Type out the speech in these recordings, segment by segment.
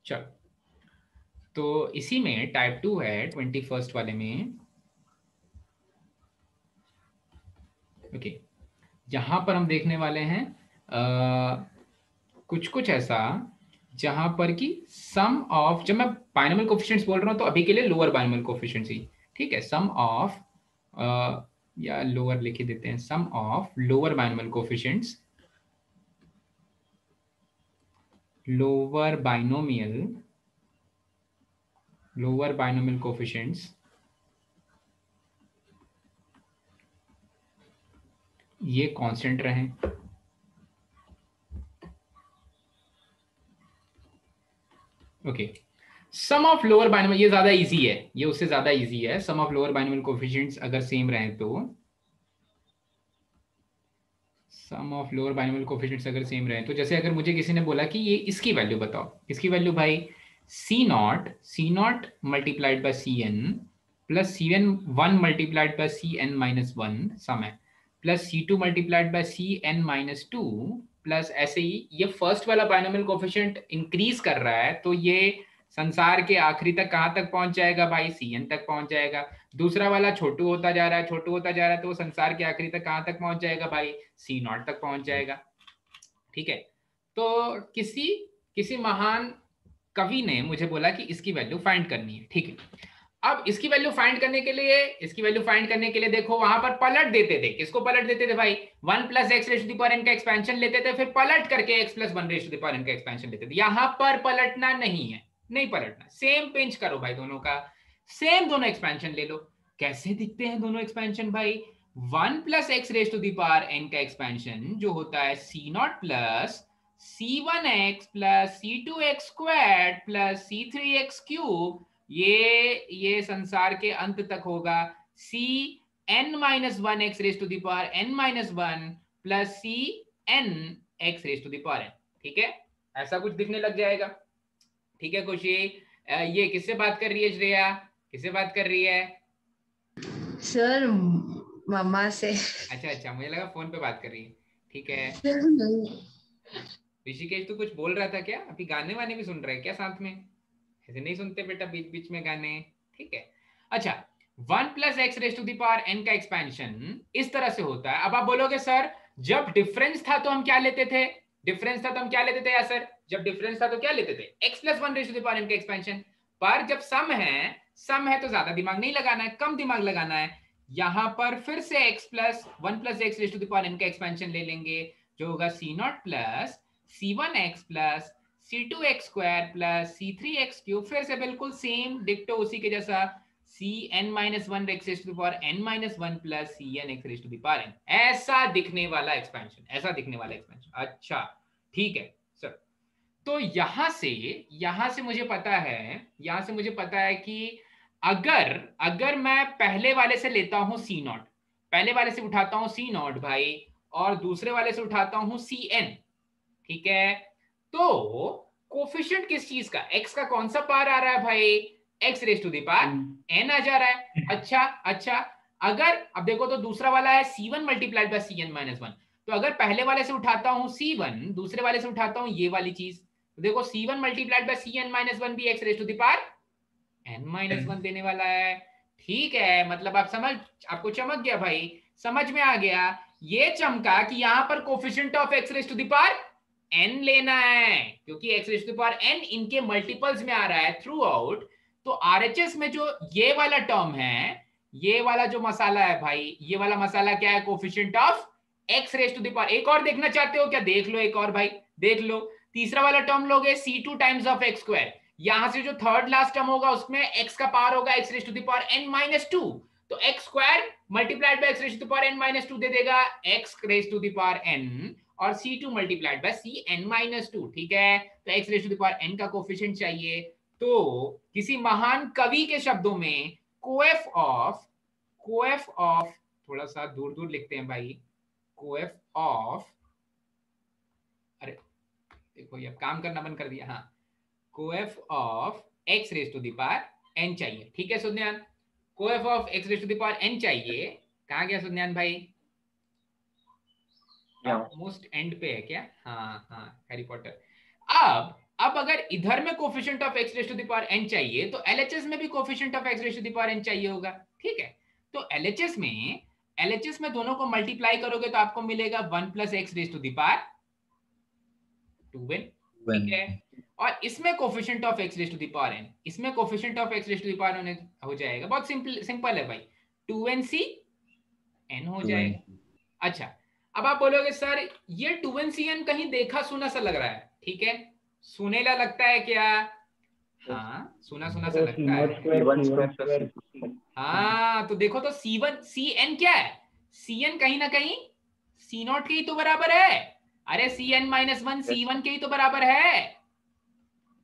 चलो, तो इसी में टाइप 2 है 21st वाले में। ओके, जहां पर हम देखने वाले हैं कुछ कुछ ऐसा जहां पर कि सम ऑफ, जब मैं बाइनोमियल कोफिशिएंट्स बोल रहा हूं तो अभी के लिए लोअर बाइनोमियल कोफिशिएंट्स ही, ठीक है। सम ऑफ या लोअर लिख ही देते हैं, sum of lower binomial coefficients, lower binomial coefficients, ये कांस्टेंट रहें। Okay, sum of lower binomial, ये ज्यादा इजी है, ये उससे ज्यादा इजी है। Sum of lower binomial coefficients अगर सेम रहे तो, sum of lower binomial coefficients अगर सेम रहे तो, जैसे अगर मुझे किसी ने बोला कि ये इसकी वैल्यू बताओ, किसकी वैल्यू भाई, C0 multiplied by Cn plus Cn1 multiplied by Cn-1 सम है, plus C2 multiplied by Cn-2 plus ऐसे ही ये फर्स्ट वाला बाइनोमियल कोफिशिएंट इंक्रीज कर रहा है, तो ये संसार के आखिरी तक कहां तक पहुंच जाएगा भाई, Cn तक पहुंच जाएगा। दूसरा वाला छोटू होता जा रहा है, छोटू होता जा रहा है, तो वो संसार के आखिरी तक कहां तक पहुंच जाएगा भाई, C0 तक पहुंच जाएगा। ठीक है, तो किसी किसी महान कवि ने मुझे बोला कि इसकी वैल्यू फाइंड करनी है। ठीक है, अब इसकी वैल्यू फाइंड करने के लिए, देखो वहां पर पलट देते थे। किसको पलट देते थे भाई, 1 plus x raise to the power n का एक्सपेंशन लेते थे, फिर पलट करके x plus 1 raise to the power n का एक्सपेंशन लेते थे। यहां पर पलटना नहीं है, नहीं पलटना, सेम पिंच करो भाई दोनों का, सेम दोनों एक्सपेंशन ले लो। कैसे दिखते हैं दोनों एक्सपेंशन भाई, 1 plus x raise to the power n का एक्सपेंशन जो होता है C0 plus C1x plus C2x square plus C3x cube, ये संसार के अंत तक होगा Cn-1 x raise to the power n-1 plus Cn x raise to the power n। ठीक है, ऐसा कुछ दिखने लग जाएगा। ठीक है खुशी, ये किससे बात कर रही है श्रेया, किससे बात कर रही है? सर मम्मा से। अच्छा अच्छा, मुझे लगा फोन पे बात कर रही है। ठीक है, ऋषिकेश तू कुछ बोल रहा था क्या, अभी गाने वाने भी सुन रहे हैं क्या साथ में? ऐसे नहीं सुनते बेटा बीच बीच में गाने। ठीक है, अच्छा, 1 plus x raise to the power n का एक्सपेंशन इस तरह से होता है। अब आप बोलोगे सर जब डिफरेंस था तो हम क्या लेते थे, या सर जब डिफरेंस था तो क्या लेते थे, x plus 1 raise to the power n का एक्सपेंशन। पर जब सम है तो ज्यादा दिमाग नहीं लगाना है, कम दिमाग लगाना है। यहां पर फिर से x plus 1 plus x raise to the power n का एक्सपेंशन ले लेंगे, जो होगा C0 plus C1x plus C2x square plus C3x cube, फिर से बिल्कुल सेम डिक्टो उसी के जैसा, Cn-1 x raise to the power n-1 plus Cn x raise to the power n। ऐसा दिखने वाला एक्सपेंशन, अच्छा ठीक है सर। तो यहां से मुझे पता है कि अगर अगर मैं पहले वाले से लेता हूं C0, पहले वाले से उठाता हूं C0 भाई, और दूसरे वाले से उठाता हूं Cn, ठीक है, तो कोफिशिएंट किस चीज का, x का कौन सा पावर आ रहा है भाई, x raise to the power n आ जा रहा है। अच्छा अच्छा, अगर अब देखो तो दूसरा वाला है C1 मल्टीप्लाइड बाय Cn-1, तो अगर पहले वाले से उठाता हूं C1, दूसरे वाले से उठाता हूं ये वाली चीज, तो देखो C1 मल्टीप्लाइड बाय Cn-1 भी x raise to the power n-1 देने वाला है। ठीक है, मतलब आप समझ, आपको चमक गया भाई, समझ में आ गया, ये चमका कि यहां पर coefficient of x raise to the power n लेना है, क्योंकि x raise to the power n इनके मल्टीपल्स में आ रहा है थ्रू आउट। तो आरएचएस में जो ये वाला टर्म है, ये वाला जो मसाला है भाई, ये वाला मसाला क्या है, coefficient of x raise to the power. एक और देखना चाहते हो क्या, देख लो एक और भाई, देख लो, तीसरा वाला टर्म लोगे C2 times of x square, यहां से जो थर्ड लास्ट टर्म होगा उसमें x का पावर होगा x raise to the power n-2, तो x square multiplied by x raise to the power n-2 दे देगा x raise to the power n, और C2 मल्टीप्लाइड बाय Cn-2। ठीक है, तो x raise to the power n का coefficient चाहिए। तो किसी महान कवि के शब्दों में कोएफ ऑफ, थोड़ा सा दूर दूर लिखते हैं भाई, कोएफ ऑफ, अरे देखो ये काम करना बंद कर दिया, हाँ, coeff of x raise to the power n चाहिए। ठीक है Sugyan, coeff of x raise to the power n चाहिए। कहाँ गया सुज्ञान भाई, मोस्ट एंड पे है क्या, हाँ हाँ हैरी पॉटर। अब अब अगर इधर में coefficient of x raise to the power n चाहिए तो LHS में भी coefficient of x raise to the power n चाहिए होगा, ठीक है। तो LHS में दोनों को मल्टीप्लाई करोगे तो आपको मिलेगा 1 plus x raise to the power 2n, ठीक है। और इसमें coefficient of x raise to the power n, इसमें coefficient of x raise to the power n हो जाएगा, बहुत सिंपल है भाई, 2nCn हो जाएगा। अच्छा, अब आप बोलोगे सर ये 2nCn कहीं देखा सुना सा लग रहा है, ठीक है, सुनेला लगता है क्या? हाँ, सुना सुना सा लगता है। हाँ, तो देखो तो Cn क्या है? Cn कहीं ना कहीं C0 के ही तो बराबर है। अरे Cn-1 C1 के ही तो बराबर है,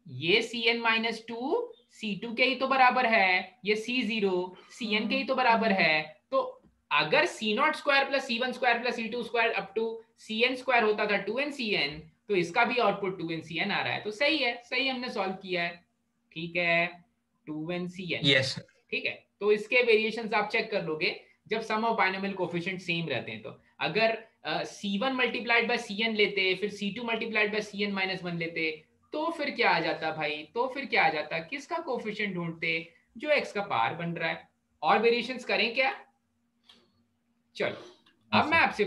ये Cn-2 C2 के ही तो बराबर है, ये C0 Cn के ही तो बराबर है। तो अगर C0 square plus C1 square plus C2 square up to Cn square होता था 2nCn, तो इसका भी आउटपुट 2nCn आ रहा है, तो सही है, सही हमने सॉल्व किया है, ठीक है, 2nCn। यस ठीक है, तो इसके वेरिएशंस आप चेक कर लोगे जब सम ऑफ बाइनोमियल कोफिशिएंट सेम रहते हैं। तो अगर C1 मल्टीप्लाइड बाय Cn लेते, फिर C2 मल्टीप्लाइड बाय Cn-1 लेते, तो फिर क्या आ जाता भाई, तो फिर क्या आ जाता, किसका कोफिशिएंट ढूंढते, जो x का पावर बन रहा है। और वेरिएशंस करें क्या? चलो अब मैं आपसे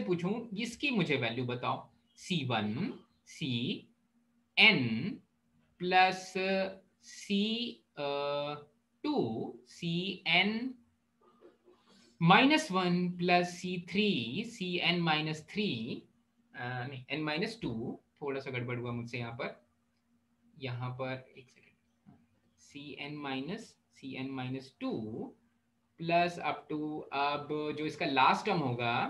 पूछूं इसकी मुझे वैल्यू बताओ, C1 Cn plus C2 Cn-1 plus C3 Cn-3 नहीं n-2, थोड़ा सा गड़बड़ हुआ मुझसे यहाँ पर एक second, Cn-2 plus up to, अब जो इसका लास्ट टर्म होगा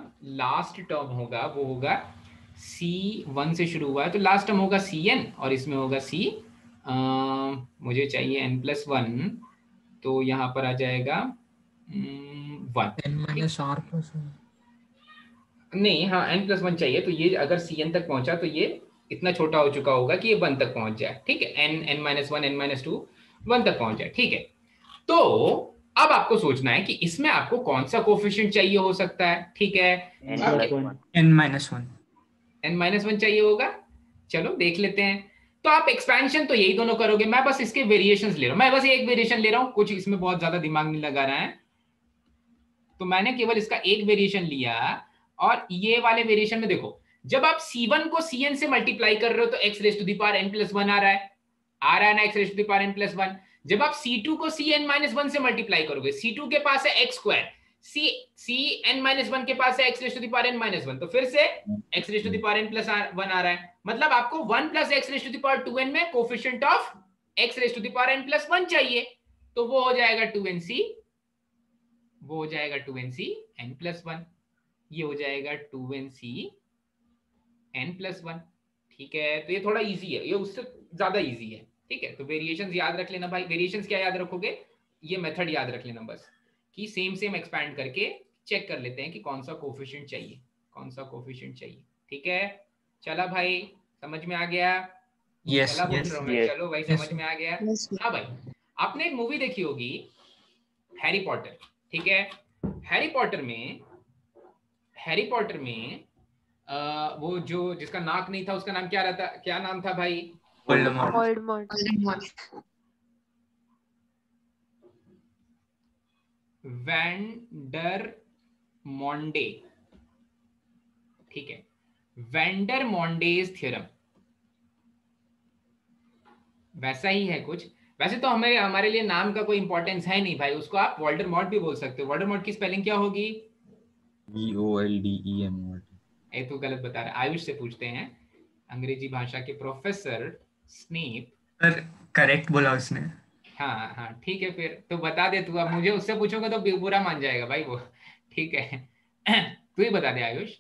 वो होगा C1 से शुरू हुआ है, तो लास्ट टर्म होगा Cn और इसमें होगा C, मुझे चाहिए n+1, तो यहाँ पर आ जाएगा 1 नहीं, हाँ n+1 चाहिए, तो ये अगर Cn तक पहुंचा तो ये इतना छोटा हो चुका होगा कि ये 1 तक पहुंच जाए, ठीक है, n-1 n-2 1 तक पहुंच जाए, ठीक है। तो अब आपको सोचना है कि इसमें आपको कौन सा कोफिशिएंट चाहिए हो सकता है, ठीक है, n-1 चाहिए होगा। चलो देख लेते हैं। तो आप एक्सपेंशन तो यही दोनों करोगे, मैं बस इसके वेरिएशंस ले रहा हूं, मैं बस एक वेरिएशन ले रहा हूं, कुछ इसमें बहुत ज्यादा दिमाग नहीं लगा रहा है, तो मैंने केवल इसका एक वेरिएशन लिया। और ये वाले वेरिएशन में देखो, जब आप C1 को Cn से मल्टीप्लाई कर रहे हो तो x raise to the power n+1 आ रहा है ना, x raise to the power n+1। जब आप C2 को Cn-1 से मल्टीप्लाई करोगे, C2 के पास है x स्क्वायर, Cn-1 के पास है x raise to the power n-1, तो फिर से x raise to the power n+1 आ रहा है, मतलब आपको 1 plus x raise to the power 2n में coefficient of x raise to the power n+1 चाहिए, तो वो हो जाएगा 2nC, वो हो जाएगा 2nC n+1, ये हो जाएगा 2nC n+1, ठीक है। तो ये थोड़ा इजी है, ये उससे ज्यादा इजी है, ठीक है। तो वेरिएशंस याद रख लेना भाई, वेरिएशंस क्या याद रखोगे, ये मेथड याद रख लेना बस, कि सेम एक्सपैंड करके चेक कर लेते हैं कि कौन सा कोफिशिएंट चाहिए, ठीक है। चला भाई, समझ में आ गया? यस चलो भाई, समझ में आ गया। हाँ भाई, आपने एक मूवी देखी होगी हैरी पॉटर, ठीक है। हैरी पॉटर में वो जो जिसका नाक नहीं था उसका नाम क्या नाम था भाई? वेंडरमॉन्डे, ठीक है, वेंडरमॉन्डेज थ्योरम, वैसा ही है कुछ। वैसे तो हमारे लिए नाम का कोई इंपॉर्टेंस है नहीं भाई, उसको आप वोल्डेमॉर्ट भी बोल सकते हो। वोल्डेमॉर्ट की स्पेलिंग क्या होगी? VOLDEMORT। ये तो गलत बता रहा है, आयुष से पूछते हैं, अंग्रेजी भाषा के प्रोफेसर स्नेप। सर करेक्ट बोला उसने। हाँ हाँ ठीक है, फिर तो बता दे तू, अब मुझे उससे पूछोगे तो बुरा मान जाएगा भाई वो, ठीक है। तू ही बता दे आयुष।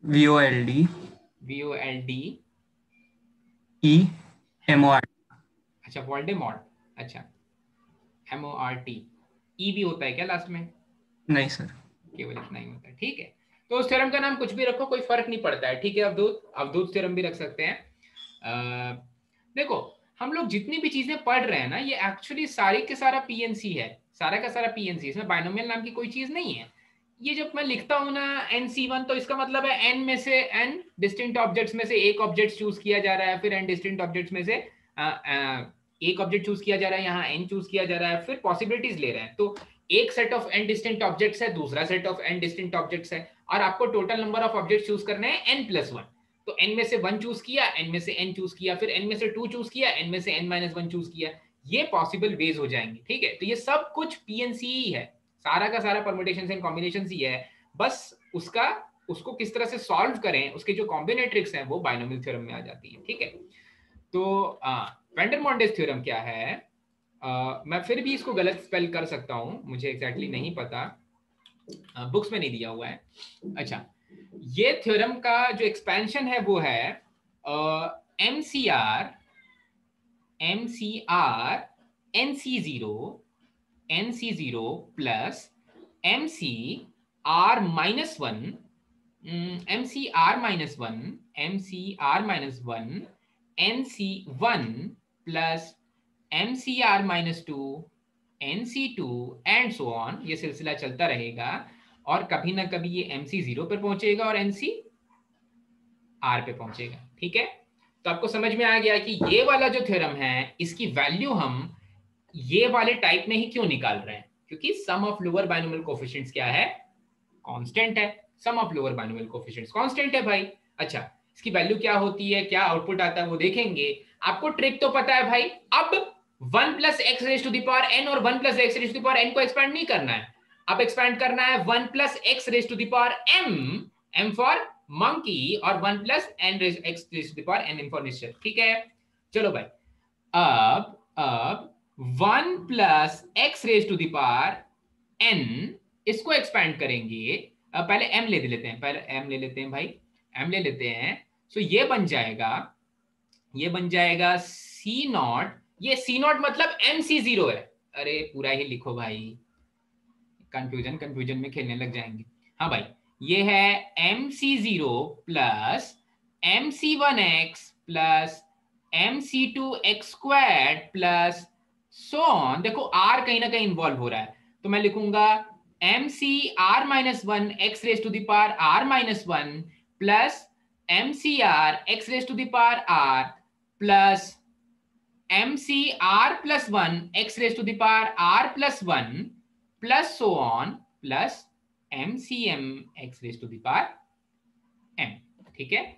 VOLDEMORT। अच्छा, वोल्डेमॉर्ट, अच्छा, MORT, ई भी होता है क्या लास्ट में? नहीं सर, केवल इतना ही होता है, ठीक है। तो उस थ्योरम का नाम कुछ भी रखो, कोई फर्क नहीं पड़ता है, ठीक है। अवधूत थ्योरम भी रख सकते हैं। देखो, हम लोग जितनी भी चीजें पढ़ रहे हैं ना, ये एक्चुअली सारी के सारा PNC है, सारा का सारा PNC, इसमें बाइनोमियल नाम की कोई चीज नहीं है। ये जब मैं लिखता हूँ ना NC1, तो इसका मतलब है n में से n डिस्टिंक्ट ऑब्जेक्ट्स में से एक ऑब्जेक्ट चूज किया जा रहा है, फिर n डिस्टिंक्ट ऑब्जेक्ट्स में से एक ऑब्जेक्ट चूज किया जा रहा है, यहाँ n चूज किया जा रहा है, फिर पॉसिबिलिटीज ले रहे हैं। तो एक set of n distinct objects है, दूसरा set of n distinct objects है, और आपको total number of object choose करने हैं n+1। तो n में से 1 चूज किया, n में से n चूज किया, फिर n में से 2 चूज किया, n में से n-1 चूज किया। ये पॉसिबल वेज हो जाएंगे, ठीक है। तो ये सब कुछ PNC ही है, सारा का सारा परम्यूटेशंस एंड कॉम्बिनेशंस ही है। बस उसको किस तरह से सॉल्व करें, उसके जो कॉम्बिनेट्रिक्स हैं वो बाइनोमियल थ्योरम में आ जाती है, ठीक है। तो वेंडर-मॉन्डेस थ्योरम क्या है? मैं फिर भी इसको गलत स्पेल कर सकता हूं, मुझे एग्जैक्टली नहीं पता, बुक्स में नहीं दिया हुआ है। अच्छा, ये थ्योरम का जो एक्सपेंशन है वो है MCR NC0 plus MCR minus 1 NC1 plus MCR minus 2 NC2 and so on. ये सिलसिला चलता रहेगा और कभी ना कभी ये MC0 पर पहुंचेगा और NCR पे पहुंचेगा, ठीक है। तो आपको समझ में आ गया कि ये वाला जो थ्योरम है इसकी वैल्यू हम ये वाले टाइप में ही क्यों निकाल रहे हैं, क्योंकि sum of lower binomial coefficients क्या है? कांस्टेंट है। Sum of lower binomial coefficients constant है भाई। अच्छा, इसकी वैल्यू क्या होती है, क्या आउटपुट आता है वो देखेंगे। आपको ट्रिक तो पता है भाई। अब 1 plus x raise to the power n और 1 plus x raise to the power n को एक्सपैंड नहीं करना है, अब एक्सपैंड करना है 1 plus x raise to the power m for monkey और 1 plus n x raise to the power n for निश्चय, ठीक है। चलो भाई, अब 1 plus x raise to the power n इसको एक्सपैंड करेंगे। पहले m ले लेते हैं, भाई, m ले लेते हैं। सो ये बन जाएगा C0। ये C0 मतलब MC0 है। अरे पूरा ही लिखो भाई, कंफ्यूजन में खेलने लग जाएंगे। हाँ भाई, ये है MC0 plus MC1x plus MC2x² plus so on. देखो r कहीं ना कहीं इन्वॉल्व हो रहा है, तो मैं लिखूंगा MCR-1 x raise to the power r-1 plus MCR x raise to the power r plus MCR+1 x raise to the power r+1 plus so on plus MCM x raise to the power m, ठीक है।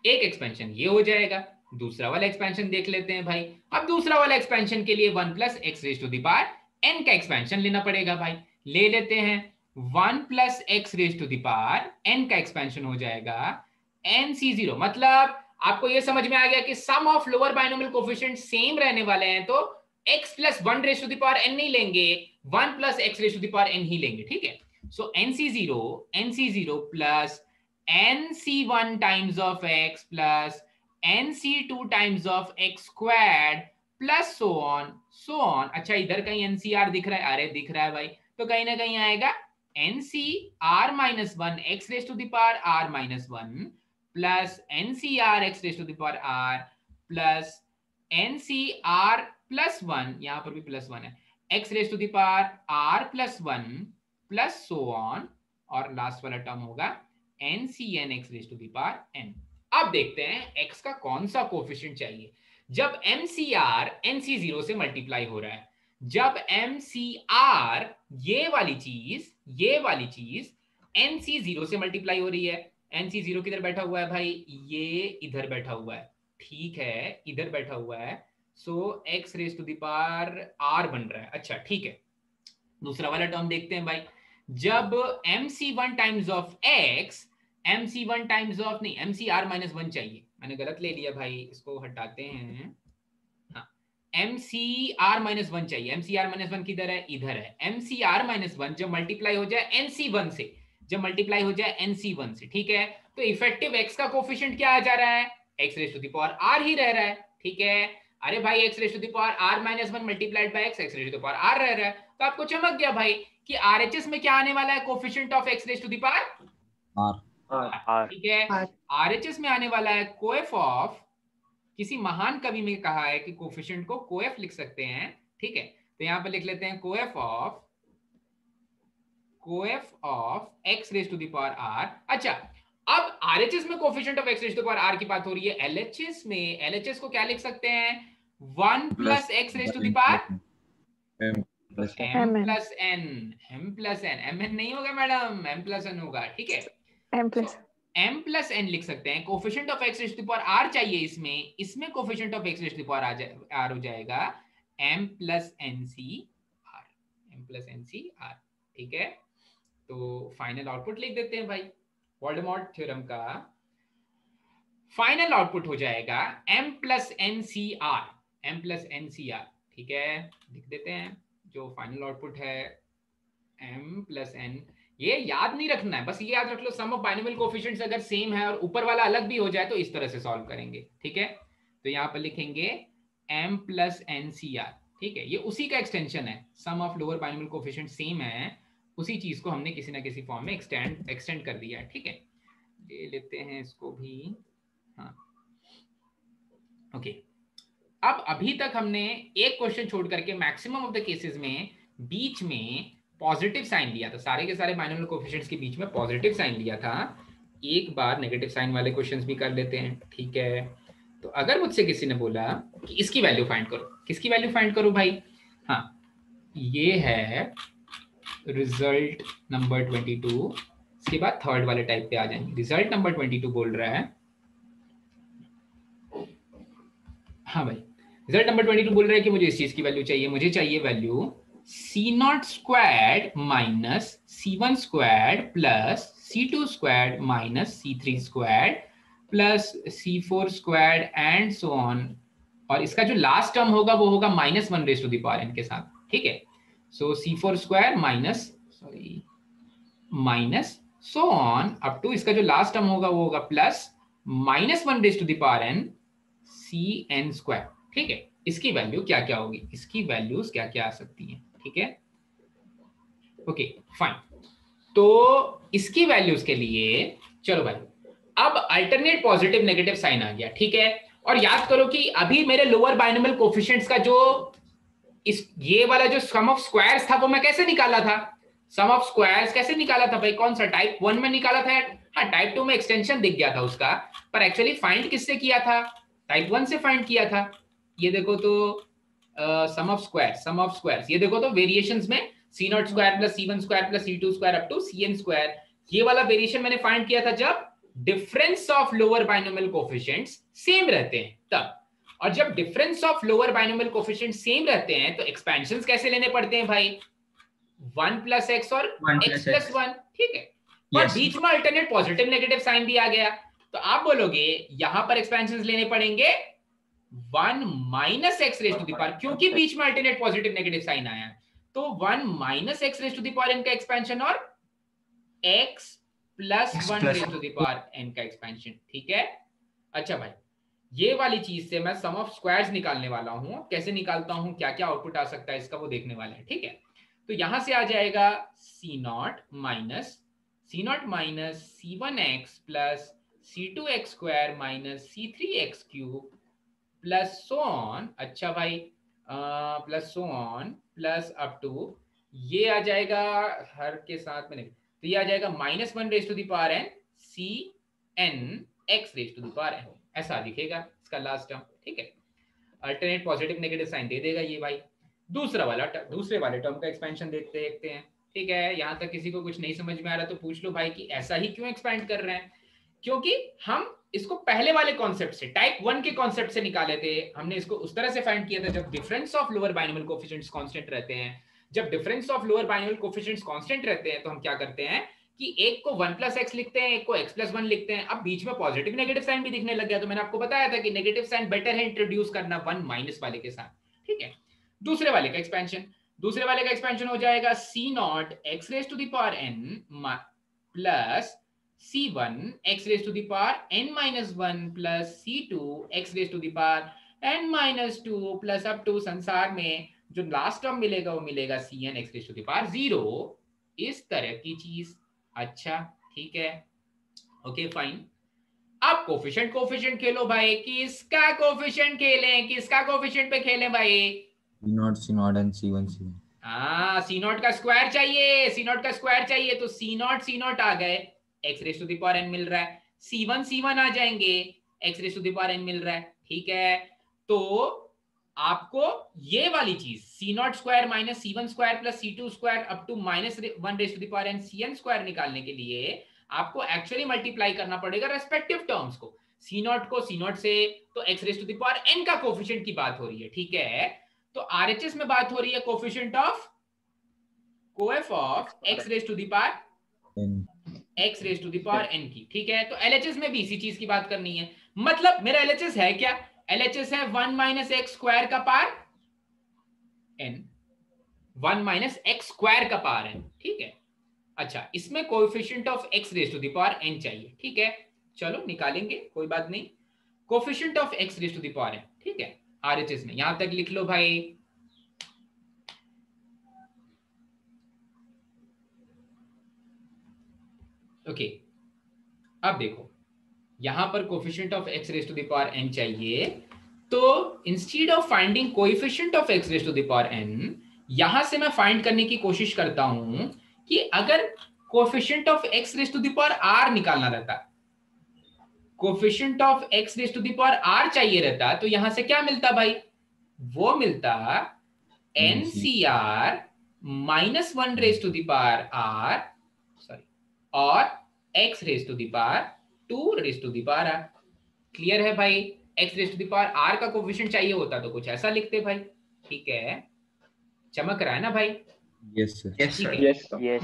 एक expansion ये हो जाएगा। दूसरा वाला expansion देख लेते हैं भाई। अब दूसरा वाला एक्सपेंशन के लिए 1 plus x raise to the power n का एक्सपेंशन लेना पड़ेगा भाई। ले लेते हैं 1 plus x raise to the power n का एक्सपेंशन हो जाएगा NC0। मतलब आपको ये समझ में आ गया कि sum of lower binomial coefficient same रहने वाले हैं, तो x plus 1 raise to the power n नहीं लेंगे, 1 plus x raise to the power n ही लेंगे, ठीक है। So NC0 plus NC1 times of x plus NC2 times of x² plus so on. अच्छा, इधर कहीं NCR दिख रहा है? अरे दिख रहा है भाई, तो कहीं ना कहीं आएगा NCR-1 x raise to the power r-1 plus NCR x raise to the power r plus NCR+1, यहां पर भी +1 है, x raise to the power r+1 plus so on, और लास्ट वाला टर्म होगा NCN x raise to the power n। अब देखते हैं x का कौन सा कोएफिशिएंट चाहिए जब MCR NC0 से मल्टीप्लाई हो रहा है। जब MCR ये वाली चीज NC0 से मल्टीप्लाई हो रही है। NC0 किधर बैठा हुआ है भाई? ये इधर बैठा हुआ है, ठीक है, इधर बैठा हुआ है। So x raise to the power r बन रहा है। अच्छा ठीक है, दूसरा वाला टर्म देखते हैं भाई। जब MC1 times of x, MC1 times of नहीं, MCR-1 चाहिए, मैंने गलत ले लिया भाई, इसको हटाते हैं। हाँ, MCR-1 चाहिए। MCR-1 किधर है? इधर है। MCR-1 जब मल्टीप्लाई हो जाए NC1 से, ठीक है, तो इफेक्टिव x का कोफिशिएंट क्या आ जा रहा है? x raise to the power r ही रह रहा है, ठीक है। अरे भाई x raise to the power r-1 multiplied by x raise to the power r रह रहा है, तो आपको चमक गया भाई कि RHS में क्या आने वाला है? Coefficient of x raise to the power r, ठीक है। RHS में आने वाला है कोएफ ऑफ, किसी महान कवि में कहा है कि कोफिशिएंट को कोएफ लिख सकते हैं, ठीक है। तो यहां पर लिख लेते हैं coeff coeff of x raise to the power r। अच्छा, अब RHS में coefficient of x raise to the power r की बात हो रही है। LHS में, LHS को क्या लिख सकते हैं? 1 plus x raise to the power m plus n। m plus n, mn नहीं होगा मैडम, m प्लस n होगा, ठीक है। m प्लस n लिख सकते हैं। Coefficient of x raise to the power r चाहिए इसमें, इसमें coefficient of x raise to the power r हो जाएगा m plus NCr, m plus NCr, ठीक है। तो फाइनल आउटपुट लिख देते हैं भाई। वोल्डेमॉर्ट थ्योरम का फाइनल आउटपुट हो जाएगा m plus NCr, m plus NCr, ठीक है। लिख देते हैं जो फाइनल आउटपुट है m प्लस n। ये याद नहीं रखना है, बस ये याद रख लो सम ऑफ बाइनोमियल कोफिशिएंट्स अगर सेम है और ऊपर वाला अलग भी हो जाए तो इस तरह से सॉल्व करेंगे, ठीक है। तो यहाँ पर लिखेंगे m प्लस NCr, ठीक है। ये उसी का एक्सटेंशन है, sum of lower binomial coefficient same है, उसी चीज को हमने किसी ना किसी फॉर्म में एक्सटेंड कर दिया है, ठीक है। ले लेते हैं इसको भी, हाँ ओके। अब अभी तक हमने एक क्वेश्चन छोड़ करके मैक्सिमम ऑफ द केसेस में बीच में पॉजिटिव साइन लिया था, सारे के सारे बाइनोमियल कोफिशिएंट्स के बीच में पॉजिटिव साइन लिया था। एक बार नेगेटिव साइन वाले क्वेश्चंस भी कर लेते हैं, ठीक है। तो अगर मुझसे किसी ने बोला कि इसकी वैल्यू फाइंड करो, किसकी वैल्यू फाइंड करो भाई? हाँ, ये है रिजल्ट नंबर 22। इसके बाद थर्ड वाले टाइप पे आ जाएंगे। रिजल्ट नंबर 22 बोल रहा है, हाँ भाई, रिजल्ट नंबर 22 बोल रहा है कि मुझे इस चीज की वैल्यू चाहिए, मुझे चाहिए value C0 squared minus C1 squared plus C2 squared minus C3 squared plus C4 squared and so on. और इसका जो लास्ट टर्म होगा वो होगा minus 1 raise to the power n के साथ, ठीक है। So C4 square minus so on up to इसका जो लास्ट टर्म होगा वो होगा plus minus 1 raise to the power n Cn square, ठीक है। इसकी वैल्यू क्या क्या होगी, इसकी वैल्यूज क्या क्या आ सकती हैं, ठीक है। Okay fine. तो इसकी वैल्यूज के लिए चलो भाई, अब अल्टरनेट पॉजिटिव नेगेटिव साइन आ गया, ठीक है। और याद करो कि अभी मेरे लोअर बाइनोमियल कोफिशिएंट्स का जो इस ये वाला जो सम ऑफ स्क्वायर्स था वो मैं कैसे निकाला था? सम ऑफ स्क्वायर्स कैसे निकाला था भाई? कौन सा टाइप 1 में निकाला था? हाँ, टाइप 2 में एक्सटेंशन दिख गया था उसका, पर एक्चुअली फाइंड किससे किया था? टाइप 1 से फाइंड किया था। ये देखो तो सम ऑफ स्क्वायर्स, ये देखो तो वेरिएशंस में C0 square plus C1 square plus C2 square up to Cn square, ये वाला वेरिएशन मैंने फाइंड किया था जब difference of lower binomial coefficients same रहते हैं तब। और जब difference of lower binomial coefficient same रहते हैं तो एक्सपेंशंस कैसे लेने पड़ते हैं भाई? 1 प्लस x और x प्लस 1, ठीक है। और बीच में अल्टरनेट पॉजिटिव नेगेटिव साइन भी आ गया, तो आप बोलोगे यहां पर एक्सपेंशंस लेने पड़ेंगे 1 minus x raise to the power, क्योंकि बीच में अल्टरनेट पॉजिटिव नेगेटिव साइन आया है, तो 1 minus x raise to the power n का एक्सपेंशन और x plus 1 raise to the power n का एक्सपेंशन, ठीक है। अच्छा भाई, ये वाली चीज से मैं सम ऑफ स्क्वायर्स निकालने वाला हूं। कैसे निकालता हूं, क्या क्या आउटपुट आ सकता है इसका वो देखने वाले हैं, ठीक है। तो यहां से आ जाएगा C0 minus C1x plus C2x square minus C3x cube plus so on. अच्छा भाई, plus so on plus up to ये आ जाएगा हर के साथ में, तो ये आ जाएगा minus 1 raise to the power n Cn x raise to the power n, ऐसा दिखेगा इसका लास्ट टर्म, ठीक है। अल्टरनेट पॉजिटिव नेगेटिव साइन दे देगा ये भाई। दूसरे वाले टर्म का एक्सपेंशन देखते हैं, ठीक है। यहां तक किसी को कुछ नहीं समझ में आ रहा तो पूछ लो भाई कि ऐसा ही क्यों एक्सपेंड कर रहे हैं? क्योंकि हम इसको पहले वाले कॉन्सेप्ट से, टाइप 1 के कॉन्सेप्ट से निकाले थे। हमने इसको उस तरह से फाइंड किया था जब difference of lower binomial coefficients constant रहते हैं। जब difference of lower binomial coefficients constant रहते हैं तो हम क्या करते हैं कि एक को 1 प्लस एक्स लिखते हैं, एक को x प्लस 1 लिखते हैं। अब बीच में पॉजिटिव नेगेटिव साइन भी दिखने लग गया, तो मैंने आपको बताया था कि नेगेटिव साइन बेटर है इंट्रोड्यूस करना 1 माइनस वाले के साथ, ठीक है। दूसरे वाले का एक्सपेंशन हो जाएगा C0 x raise to the power n plus C1 x raise to the power n minus 1 plus C2 x raise to the power n minus 2 plus up to संसार में जो लास्ट टर्म मिलेगा वो मिलेगा Cn x raise to the power 0, इस तरह की चीज। अच्छा ठीक है, ओके फाइन। अब कोफिशिएंट खेलो भाई, किसका कोफिशिएंट पे खेलें भाई? C0 and C1 C1। हाँ, सी नॉट का स्क्वायर चाहिए, सी नॉट का स्क्वायर चाहिए, तो सी नॉट आ गए, x raise to the power n मिल रहा है। C1 आ जाएंगे, x raise to the power n मिल रहा है। ठीक है, तो आपको ये वाली चीज C nought square minus C1 square plus C2 square up to -1 raise to the power n CN square निकालने के लिए आपको एक्चुअली मल्टीप्लाई करना पड़ेगा रेस्पेक्टिव टर्म्स को, सी नॉट से, तो x raise to the power n का कोफिशिएंट की बात हो रही है। ठीक है, तो आरएचएस में बात हो रही है coefficient of coeff of x raise to the power x raise to the power n की। ठीक है, तो एलएचएस में भी इसी चीज की बात करनी है। मतलब मेरा एलएचएस है क्या? एलएचएस है 1 माइनस एक्स स्क्वायर का power n, 1 minus x square का पावर एन। ठीक है, अच्छा, इसमें coefficient of x raise to the power n चाहिए। ठीक है, चलो निकालेंगे, कोई बात नहीं। Coefficient of x raise to the power n, ठीक है, आरएचएस में यहां तक लिख लो भाई। ओके, अब देखो यहां पर coefficient of x raise to the power n चाहिए, तो instead of finding coefficient of x raise to the power n, यहां से मैं फाइंड करने की कोशिश करता हूं कि अगर coefficient of x raise to the power r निकालना रहता, coefficient of x raise to the power r चाहिए रहता, तो यहां से क्या मिलता भाई? वो मिलता NCR -1 raise to the power r, sorry, और x raise to the power 2 raise to the power r. Clear है भाई? x raise to the power r का कोफिशिएंट चाहिए होता तो कुछ ऐसा लिखते भाई। ठीक है, चमक रहा है ना भाई? Yes sir. Yes sir. Yes.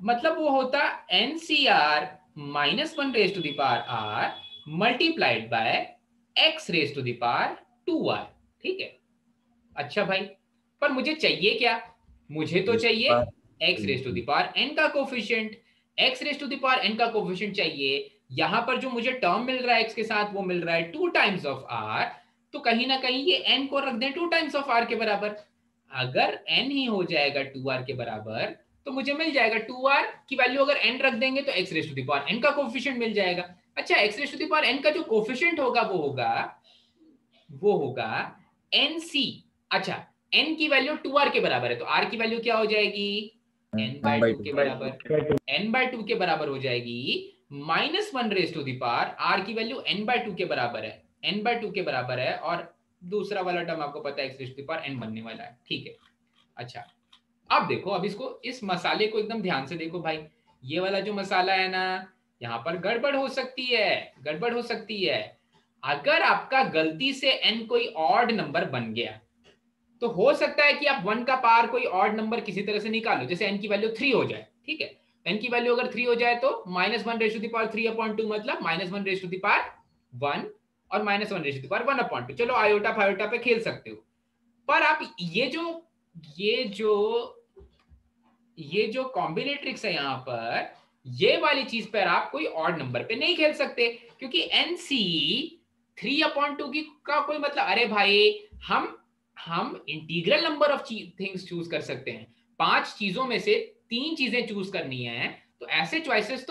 मतलब वो होता NCR -1 raise to the power r multiplied by x raise to the power 2r। ठीक है, अच्छा भाई, पर मुझे चाहिए क्या? मुझे तो चाहिए x raise to the power n का coefficient, x raise to the power n का कोफिशिएंट चाहिए। यहां पर जो मुझे टर्म मिल रहा है x के साथ, वो मिल रहा है 2 टाइम्स ऑफ r, तो कहीं ना कहीं ये n को रख दें 2 टाइम्स ऑफ r के बराबर। अगर n ही हो जाएगा 2r के बराबर, तो मुझे मिल जाएगा 2r की वैल्यू अगर n रख देंगे तो x raise to the power n का कोफिशिएंट मिल जाएगा। अच्छा, x raise to the power n का जो कोफिशिएंट होगा वो होगा NC। अच्छा, n की वैल्यू 2r के बराबर है, तो r की वैल्यू क्या हो जाएगी? n/2 के बराबर, n/2 के बराबर हो जाएगी। -1 raise to the power r की वैल्यू n/2 के बराबर है, n/2 के बराबर है, और दूसरा वाला टर्म आपको पता है x raise to the power n बनने वाला है। ठीक है, अच्छा, अब देखो, अब इसको, इस मसाले को एकदम ध्यान से देखो भाई। ये वाला जो मसाला है ना, यहाँ पर गड़बड़ हो सकती है। अगर आपका गलती से n कोई ऑड नंबर बन गया, तो हो सकता है कि आप 1 का पावर कोई ऑड नंबर किसी तरह से निकालो, जैसे n की वैल्यू 3 हो जाए। ठीक है, n की वैल्यू अगर 3 हो जाए तो -1 रेस टू द पावर 3/2, मतलब -1 रेस टू द पावर 1 और -1 रेस टू द पावर 1/2। चलो आयोटा फायोटा पे खेल सकते हो, पर आप ये जो कॉम्बिनेट्रिक्स है यहाँ पर, ये वाली चीज पर आप कोई ऑड नंबर पे नहीं खेल सकते, क्योंकि NC 3/2 की का कोई मतलब, अरे भाई, हम integral number of things choose कर सकते हैं। 5 चीजों में से 3 चीजें चूज करनी है, तो ऐसे चॉइसेस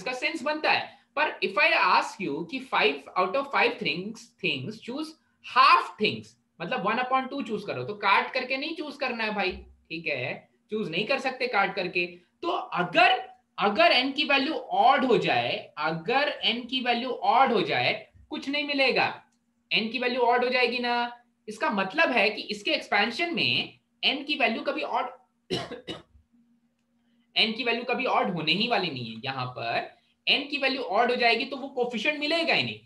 का सेंस बनता है। पर इफ आई आस्क यू कि 5 out of 5 things choose half things, मतलब 1/2 चूज करो, तो काट करके नहीं चूज करना है भाई। ठीक है, चूज नहीं कर सकते काट करके। तो अगर n की वैल्यू ऑड हो जाए, कुछ नहीं मिलेगा। n की वैल्यू ऑड हो जाएगी ना, इसका मतलब है कि इसके एक्सपेंशन में n की वैल्यू कभी ऑड होने ही वाली नहीं है। यहां पर n की वैल्यू ऑड हो जाएगी तो वो कोफिशिएंट मिलेगा ही नहीं।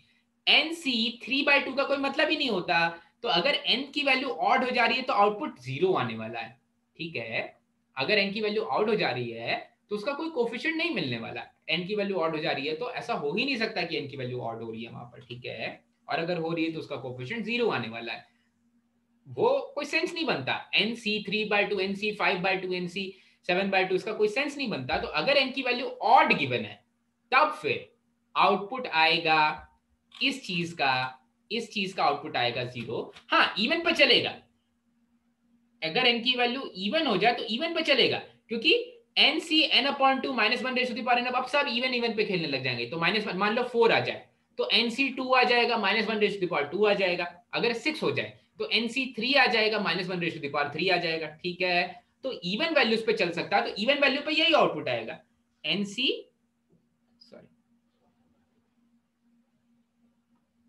NC 3/2 का कोई मतलब ही नहीं होता। तो अगर n की वैल्यू ऑड हो जा रही है तो आउटपुट 0 आने वाला है। ठीक है, अगर n की वैल्यू ऑड हो जा रही है तो उसका कोई कोफिशिएंट नहीं मिलने वाला। n की वैल्यू ऑड हो जा रही है तो ऐसा हो ही नहीं सकता कि n की वैल्यू ऑड हो रही है वहां पर। ठीक है, और अगर हो रही है तो उसका कोफिशिएंट 0 आने वाला है। वो कोई सेंस नहीं बनता। NC 3/2, NC 5/2, NC 7/2, इसका कोई सेंस नहीं बनता। तो अगर n की वैल्यू ऑड गिवन है, तब फिर आउटपुट आएगा इस चीज का आउटपुट आएगा 0। हाँ, इवन पे चलेगा। अगर n की वैल्यू इवन हो जाए तो इवन पे चलेगा, क्योंकि NC n/2 -1 raise to the power n, अब सब इवन पे खेलने लग जाएंगे। तो -1 मान लो 4 आ जाए तो NC2 आ जाएगा -1^2 आ जाएगा। अगर 6 हो जाए तो NC3 आ जाएगा -1^3 आ जाएगा। ठीक है, तो इवन वैल्यूज पे चल सकता है, तो इवन वैल्यू पे यही आउटपुट आएगा,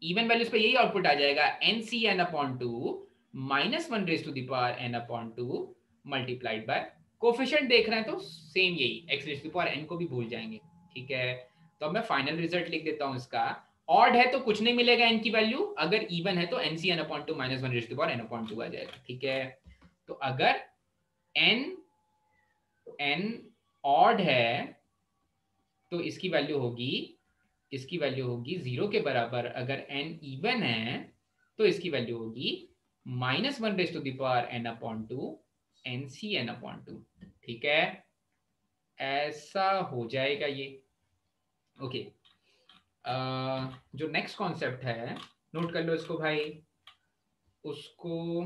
इवन वैल्यूज पे यही आउटपुट आ जाएगा, NCn/2 -1^n/2 multiplied by coefficient देख रहे हैं तो सेम यही x⁴n को भी भूल जाएंगे। ठीक है, तो अब मैं फाइनल रिजल्ट लिख देता हूं इसका। ऑड है तो कुछ नहीं मिलेगा n की वैल्यू, अगर इवन है तो NCn/2 -1^n/2 आ जाएगा। ठीक है, तो अगर n ऑड है तो इसकी वैल्यू होगी 0 के बराबर। अगर n इवन है तो इसकी वैल्यू होगी -1^n/2 NCn/2। ठीक है, ऐसा हो जाएगा ये। ओके, जो नेक्स्ट कॉन्सेप्ट है, नोट कर लो इसको भाई, उसको